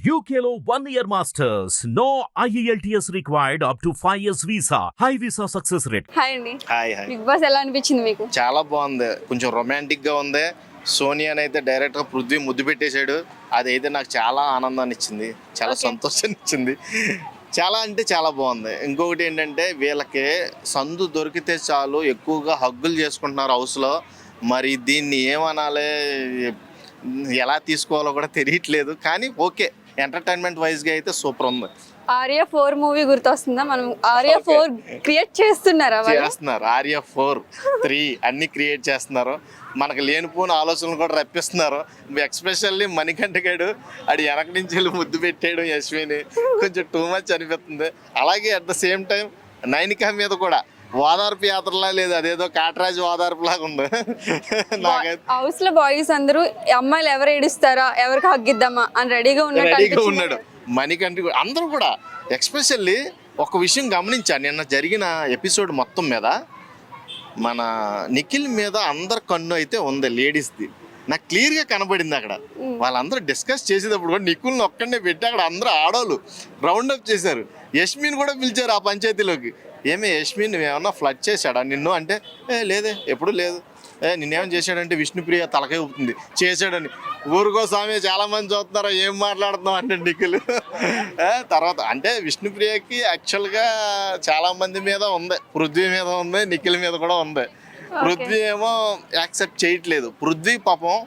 UKLO 1 year masters. No IELTS required up to 5 years visa. High visa success rate. Hi అండి. Hi big boss ఎలా అనిపించింది మీకు? చాలా బాగుంది. కొంచెం రొమాంటిక్ గా ఉంది. సోనియాని అయితే డైరెక్ట్ గా పృథ్వీ ముద్దు పెట్టేశాడు. అదైతే నాకు చాలా ఆనందాన్ని ఇచ్చింది, చాలా సంతోషాన్ని ఇచ్చింది. చాలా అంటే చాలా బాగుంది. ఇంకొకటి ఏంటంటే వీళ్ళకి సందు దొరికితే చాలు ఎక్కువగా హగ్గులు చేసుకుంటున్నారు హౌస్లో. మరి దీన్ని ఏమనాలి, ఎలా తీసుకోవాలో కూడా తెలియట్లేదు. కానీ ఓకే, ఎంటర్టైన్మెంట్ వైజ్గా అయితే సూపర్ ఉంది. ఆర్య 4 మూవీ గుర్తొస్తుందా? మనం ఆర్య 4 క్రియేట్ చేస్తున్నారు. ఆర్య 4, 3 అన్ని క్రియేట్ చేస్తున్నారు. మనకు లేనిపోని ఆలోచనలు కూడా రప్పిస్తున్నారు. ఎక్స్పెషల్లీ మణికంఠ గారు అది వెనక నుంచి వెళ్ళి ముద్దు పెట్టేయడం యశ్విని కొంచెం టూ మచ్ అనిపిస్తుంది. అలాగే at the same time Nainika మీద కూడా ఓదార్పు యాత్రలా లేదు, అదేదో కాటరాజు ఓదార్పు లాగా ఉంది. హౌస్ లో బాయ్స్ అందరూ అమ్మాయిలు ఎవరు ఏడుస్తారా, ఎవరికి హగ్గిద్దామా అని రెడీగా ఉన్నాడు. మణికంఠ అందరూ కూడా ఎక్స్పెషల్లీ ఒక విషయం గమనించాను నిన్న జరిగిన ఎపిసోడ్ మొత్తం మీద. మన నిఖిల్ మీద అందరు కన్ను అయితే ఉంది, లేడీస్ది నాకు క్లియర్గా కనబడింది. అక్కడ వాళ్ళందరూ డిస్కస్ చేసేటప్పుడు కూడా నిఖిల్ని ఒక్కడనే పెట్టి అక్కడ అందరూ ఆడవాళ్ళు రౌండప్ చేశారు. యశ్మిన్ కూడా పిలిచారు ఆ పంచాయతీలోకి. ఏమే యశ్మిన్ నువ్వేమన్నా ఫ్లడ్ చేశాడా నిన్ను అంటే, లేదే ఎప్పుడు లేదు. నిన్నేమని చేశాడంటే విష్ణుప్రియ తలకాయ ఊపుతుంది చేశాడని. ఊరుకోసామి చాలా మంది చూస్తున్నారో ఏం మాట్లాడుతున్నాం అంటే నిఖిల్. తర్వాత అంటే విష్ణుప్రియకి యాక్చువల్గా చాలా మంది మీద ఉంది, పృథ్వీ మీద ఉంది, నిఖిల్ మీద కూడా ఉంది. పృథ్వీ ఏమో యాక్సెప్ట్ చేయట్లేదు. పృథ్వీ పాపం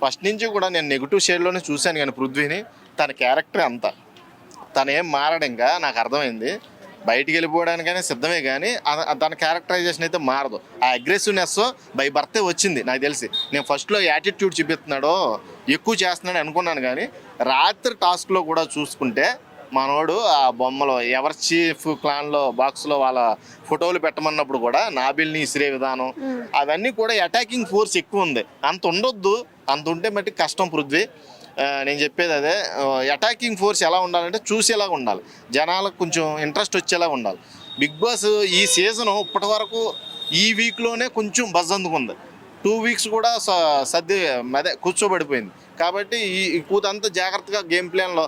ఫస్ట్ నుంచి కూడా నేను నెగిటివ్ షేడ్లోనే చూశాను, కానీ పృథ్వీని తన క్యారెక్టర్ అంతా తను ఏం మారడం ఇంకా నాకు అర్థమైంది. బయటికి వెళ్ళిపోవడానికైనా సిద్ధమే, కానీ తన క్యారెక్టరైజేషన్ అయితే మారదు. ఆ అగ్రెసివ్నెస్ బై బర్తే వచ్చింది నాకు తెలిసి. నేను ఫస్ట్లో యాటిట్యూడ్ చూపిస్తున్నాడో ఎక్కువ చేస్తున్నాడు అనుకున్నాను, కానీ రాత్రి టాస్క్లో కూడా చూసుకుంటే మనోడు ఆ బొమ్మలో ఎవరి చీఫ్ క్లాన్లో బాక్స్లో వాళ్ళ ఫోటోలు పెట్టమన్నప్పుడు కూడా నాబిల్ని ఇసిరే విధానం అవన్నీ కూడా అటాకింగ్ ఫోర్స్ ఎక్కువ ఉంది. అంత ఉండొద్దు, అంత ఉంటే మట్టి కష్టం పృథ్వీ. నేను చెప్పేది అదే, అటాకింగ్ ఫోర్స్ ఎలా ఉండాలంటే చూసేలాగా ఉండాలి, జనాలకు కొంచెం ఇంట్రెస్ట్ వచ్చేలాగా ఉండాలి. బిగ్ బాస్ ఈ సీజను ఇప్పటి వరకు ఈ వీక్లోనే కొంచెం బజ్ అందుకుంది. 2 వీక్స్ కూడా అదే కూర్చోబడిపోయింది. కాబట్టి ఈ కూతంతా జాగ్రత్తగా గేమ్ ప్లాన్లో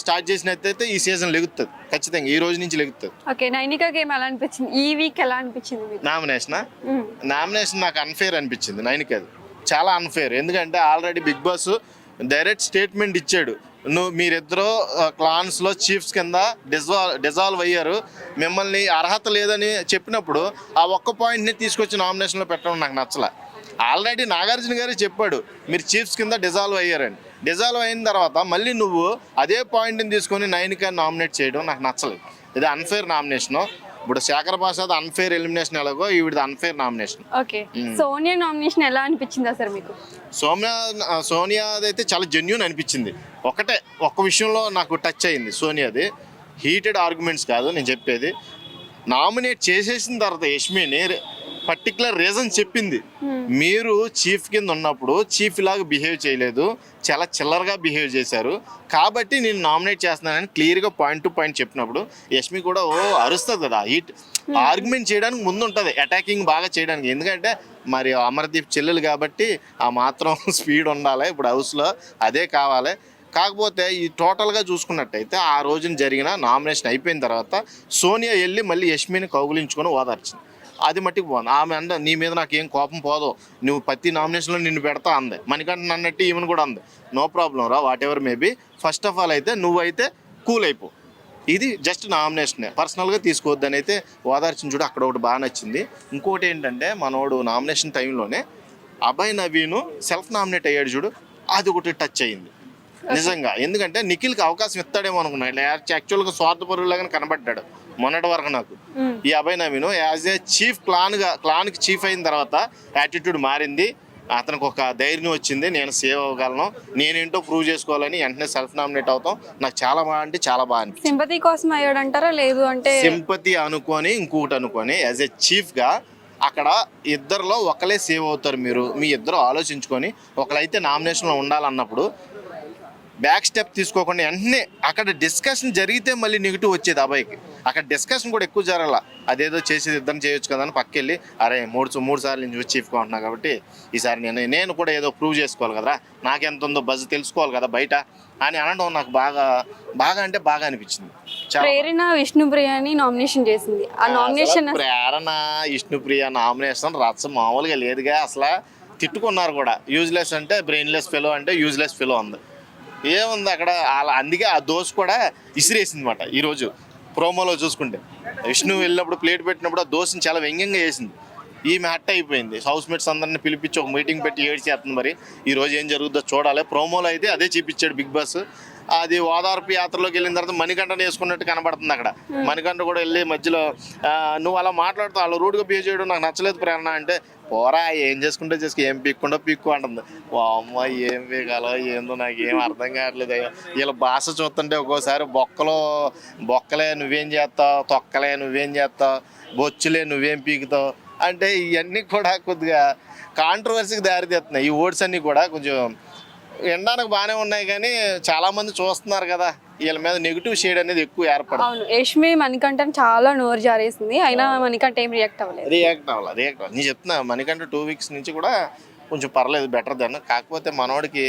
స్టార్ట్ చేసినట్టయితే ఈ సీజన్ లెగుతుంది ఖచ్చితంగా, ఈ రోజు నుంచి లెగుతుంది. ఓకే, నైనిక గేమ్ ఎలా అనిపించింది? ఈ వీక్ ఎలా అనిపించింది? నామినేషన్ నాకు అన్ఫేర్ అనిపించింది. నైనికది చాలా అన్ఫేర్. ఎందుకంటే already Bigg Boss direct statement ఇచ్చాడు, మీరిద్దరూ క్లాన్స్లో చీఫ్స్ కింద డిజాల్వ్ అయ్యారు, మిమ్మల్ని అర్హత లేదని చెప్పినప్పుడు ఆ ఒక్క పాయింట్ని తీసుకొచ్చి నామినేషన్లో పెట్టడం నాకు నచ్చలే. ఆల్రెడీ నాగార్జున గారే చెప్పాడు మీరు చీఫ్స్ కింద డిజాల్వ్ అయ్యారని. డిజాల్వ్ అయిన తర్వాత మళ్ళీ నువ్వు అదే పాయింట్ని తీసుకొని నైనిక నామినేట్ చేయడం నాకు నచ్చలేదు. ఇది అన్ఫేర్ నామినేషను. ఇప్పుడు శేఖర్ ప్రసాద్ అన్ఫేర్ ఎలిమినేషన్ ఎలాగో ఈవిడ unfair nomination. Okay, Sonia nomination ఎలా అనిపించింది అసలు మీకు? సోనియాది అయితే చాలా జెన్యూన్ అనిపించింది. ఒక్క విషయంలో నాకు టచ్ అయింది సోనియాది. హీటెడ్ ఆర్గ్యుమెంట్స్ కాదు నేను చెప్పేది. నామినేట్ చేసేసిన తర్వాత యష్మిని పర్టికులర్ రీజన్ చెప్పింది. మీరు చీఫ్ కింద ఉన్నప్పుడు చీఫ్ లాగా బిహేవ్ చేయలేదు, చాలా చిల్లరగా బిహేవ్ చేశారు, కాబట్టి నేను నామినేట్ చేస్తున్నానని క్లియర్గా పాయింట్ టు పాయింట్ చెప్పినప్పుడు యష్మి కూడా అరుస్తుంది కదా. హీట్ ఆర్గ్యుమెంట్ చేయడానికి ముందు ఉంటుంది, అటాకింగ్ బాగా చేయడానికి. ఎందుకంటే మరి అమర్దీప్ చెల్లెలు కాబట్టి ఆ మాత్రం స్పీడ్ ఉండాలి ఇప్పుడు హౌస్లో, అదే కావాలి. కాకపోతే ఈ టోటల్గా చూసుకున్నట్టయితే ఆ రోజున జరిగిన నామినేషన్ అయిపోయిన తర్వాత సోనియా వెళ్ళి మళ్ళీ యష్మిని కౌగులించుకొని ఓదార్చింది. అది మట్టికి పోయింది. ఆమె అంద నీ మీద నాకు ఏం కోపం పోదు, నువ్వు ప్రతి నామినేషన్లో నిన్ను పెడతా అంది. మణికంఠ అన్నట్టు ఈమెను కూడా అంది, నో ప్రాబ్లం రా what ever maybe, first of all అయితే నువ్వైతే కూల్ అయిపో, ఇది జస్ట్ నామినేషనే, పర్సనల్గా తీసుకోవద్దని అయితే ఓదార్చిన చూడు. అక్కడ ఒకటి బాగా నచ్చింది. ఇంకోటి ఏంటంటే మనోడు నామినేషన్ టైంలోనే అభయ్ నవీను సెల్ఫ్ నామినేట్ అయ్యాడు చూడు, అది ఒకటి టచ్ అయ్యింది నిజంగా. ఎందుకంటే నిఖిల్కి అవకాశం ఇస్తాడేమో అనుకున్నాడు, యాక్చువల్గా స్వార్థపరులాగానే కనబడ్డాడు మొన్నటి వరకు నాకు. ఈ Abhay Naveen as a chief క్లాన్కి చీఫ్ అయిన తర్వాత యాటిట్యూడ్ మారింది, అతనికి ఒక ధైర్యం వచ్చింది, నేను సేవ్ అవ్వగలను, నేనేంటో ప్రూవ్ చేసుకోవాలని వెంటనే సెల్ఫ్ నామినేట్ అవుతాం. నాకు చాలా బాగా అంటే చాలా బాగా అనిపించింది. సింపతి కోసం అయ్యాడంటారా? లేదు అంటే సింపతి అనుకొని ఇంకొకటి అనుకొని యాజ్ ఏ చీఫ్గా అక్కడ ఇద్దరిలో ఒకలే సేవ్ అవుతారు. మీరు మీ ఇద్దరు ఆలోచించుకొని ఒకరైతే నామినేషన్లో ఉండాలన్నప్పుడు బ్యాక్ స్టెప్ తీసుకోకుండా వెంటనే అక్కడ డిస్కషన్ జరిగితే మళ్ళీ నెగిటివ్ వచ్చేది అబ్బాయికి. అక్కడ డిస్కషన్ కూడా ఎక్కువ జరగాల. అదేదో చేసేది ఇద్దరు చేయొచ్చు కదా అని పక్కెళ్ళి, అరే మూడు సార్లు నేను చూసి చీఫ్గా ఉంటున్నా కాబట్టి ఈసారి నేను కూడా ఏదో ప్రూవ్ చేసుకోవాలి కదా, నాకెంత ఉందో బజ్ తెలుసుకోవాలి కదా బయట అని అనడం నాకు బాగా అంటే బాగా అనిపించింది. ప్రేరణ విష్ణుప్రియని నామినేషన్ చేసింది. ఆ నామినేషన్ ప్రేరణ విష్ణుప్రియ నామినేషన్ రచ్చ మామూలుగా లేదుగా. అసలు తిట్టుకున్నారు కూడా. యూజ్లెస్ అంటే బ్రెయిన్లెస్ ఫెలో అంటే యూజ్లెస్ ఫెలో ఉంది. ఏముంది అక్కడ అలా. అందుకే ఆ దోశ కూడా ఇసిరేసింది అనమాట. ఈరోజు ప్రోమోలో చూసుకుంటే విష్ణు వెళ్ళినప్పుడు ప్లేట్ పెట్టినప్పుడు ఆ దోశని చాలా వ్యంగ్యంగా వేసింది. ఈమె హట్ అయిపోయింది. హౌస్ మేట్స్ అందరిని పిలిపించి ఒక మీటింగ్ పెట్టి ఏడ్చేస్తుంది. మరి ఈరోజు ఏం జరుగుతుందో చూడాలి. ప్రోమోలో అయితే అదే చూపించాడు బిగ్ బాస్. అది ఓదార్పు యాత్రలోకి వెళ్ళిన తర్వాత మణికంఠను వేసుకున్నట్టు కనబడుతుంది అక్కడ. మణికంఠ కూడా వెళ్ళి మధ్యలో నువ్వు అలా మాట్లాడుతావు, అలా రూడ్గా బిహేవ్ చేయడం నాకు నచ్చలేదు ప్రేరణ అంటే, పోరా ఏం చేసుకుంటే చేసుకో, ఏం పీక్కు అంటుంది. అమ్మ ఏం పీకాలో ఏందో నాకు ఏం అర్థం కావట్లేదు. వీళ్ళ భాష చూస్తుంటే ఒక్కోసారి బొక్కలే నువ్వేం చేస్తావు, తొక్కలే నువ్వేం చేస్తావు, బొచ్చులే నువ్వేం పీకుతావు అంటే ఇవన్నీ కూడా కొద్దిగా కాంట్రవర్సీకి దారితీస్తున్నాయి. ఈ వర్డ్స్ అన్నీ కూడా కొంచెం వినడానికి బాగానే ఉన్నాయి కానీ చాలా మంది చూస్తున్నారు కదా, వీళ్ళ మీద నెగిటివ్ షేడ్ అనేది ఎక్కువ ఏర్పడుతుంది. అవును, యష్మి మణికంఠ చాలా నోరు జారేసింది. అయినా మణికంఠ ఏం రియాక్ట్ అవ్వలేదు. నేను చెప్తున్నా, మణికంఠ 2 వీక్స్ నుంచి కూడా కొంచెం పర్లేదు, బెటర్ దెన్. కాకపోతే మనోడికి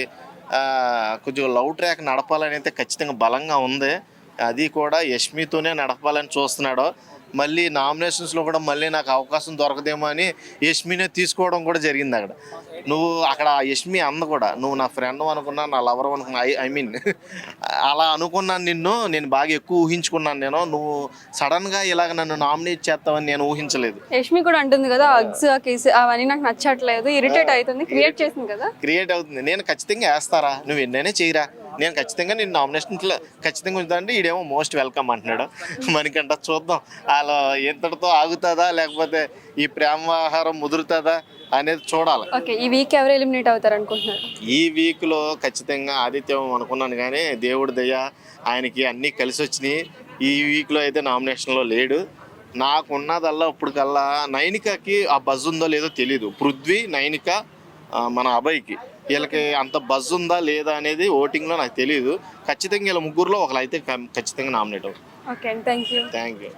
కొంచెం లవ్ ట్రాక్ నడపాలని అయితే ఖచ్చితంగా బలంగా ఉంది. అది కూడా యష్మితోనే నడపాలని చూస్తున్నాడు. మళ్ళీ నామినేషన్స్లో కూడా మళ్ళీ నాకు అవకాశం దొరకదేమో అని యష్మినే తీసుకోవడం కూడా జరిగింది అక్కడ. నువ్వు అక్కడ యష్మి అంద కూడా, నువ్వు నా ఫ్రెండ్ అనుకున్నా, నా లవర్ అనుకున్నా, ఐ మీన్ అలా అనుకున్నాను నిన్ను. నేను బాగా ఎక్కువ ఊహించుకున్నాను. నువ్వు సడన్గా ఇలాగ నన్ను నామినేట్ చేస్తావని నేను ఊహించలేదు. యష్మి కూడా అంటుంది కదా, అగ్స్ కేసు అవన్నీ నాకు నచ్చట్లేదు, ఇరిటేట్ అవుతుంది, క్రియేట్ చేసింది కదా. క్రియేట్ అవుతుంది. నేను ఖచ్చితంగా వేస్తారా, నువ్వు ఎన్నైనా చేయరా, నేను ఖచ్చితంగా నేను నామినేషన్లో ఖచ్చితంగా ఉంచుతానంటే ఈడేమో మోస్ట్ వెల్కమ్ అంటున్నాడు. మనకంట చూద్దాం అలా ఎంతటితో ఆగుతుందా లేకపోతే ఈ ప్రేమ వ్యవహారం ముదురుతుందా అనేది చూడాలి. ఓకే, ఈ వీక్ ఎవరు ఎలిమినేట్ అవుతారు అనుకుంటున్నారు? ఈ వీక్లో ఖచ్చితంగా ఆదిత్యం అనుకున్నాను కానీ దేవుడి దయ ఆయనకి అన్నీ కలిసి వచ్చినాయి. ఈ వీక్లో అయితే నామినేషన్లో లేడు. నాకున్నదల్లా ఇప్పటికల్లా నైనికకి ఆ బజ్ ఉందో లేదో తెలీదు. పృథ్వీ, నైనిక, మన అభయ్కి వీళ్ళకి అంత బజ్ ఉందా లేదా అనేది ఓటింగ్లో నాకు తెలియదు. ఖచ్చితంగా వీళ్ళ ముగ్గురులో ఒకరు అయితే ఖచ్చితంగా నామినేట్ అవుతుంది. Okay, thank you.